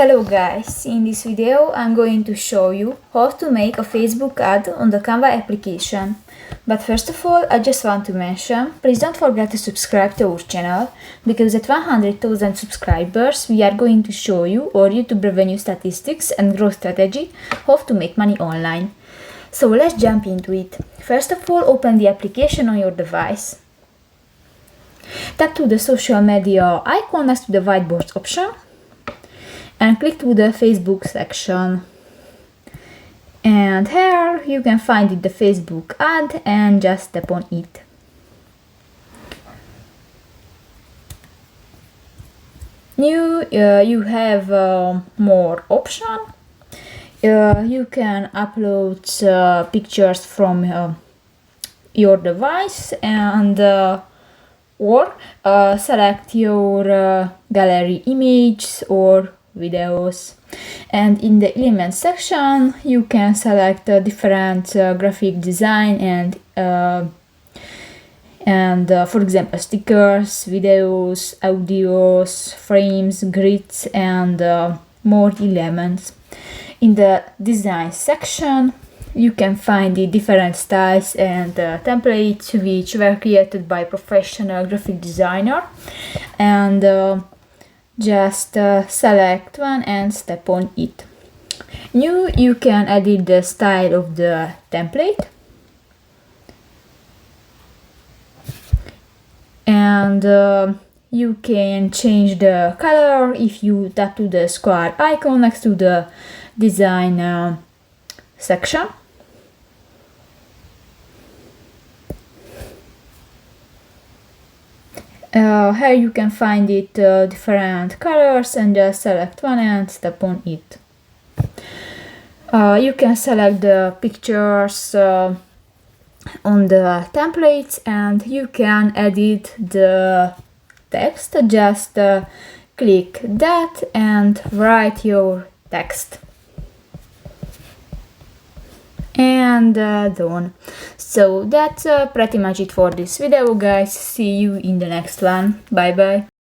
Hello guys, in this video I'm going to show you how to make a Facebook ad on the Canva application. But first of all, I just want to mention, please don't forget to subscribe to our channel, because at 100,000 subscribers we are going to show you our YouTube revenue statistics and growth strategy, how to make money online. So let's jump into it. First of all, open the application on your device. Tap to the social media icon next to the whiteboard option and click to the Facebook section. And here you can find the Facebook ad and just tap on it. You have more options. You can upload pictures from your device and or select your gallery images or videos. And in the elements section you can select different graphic design and for example stickers, videos, audios, frames, grids and more elements. In the design section you can find the different styles and templates which were created by professional graphic designer, and just select one and step on it. You can edit the style of the template, and you can change the color if you tap to the square icon next to the design section. Here you can find it different colors and just select one and step on it. You can select the pictures on the templates and you can edit the text. Just click that and write your text. And done. So that's pretty much it for this video, guys. See you in the next one. Bye bye.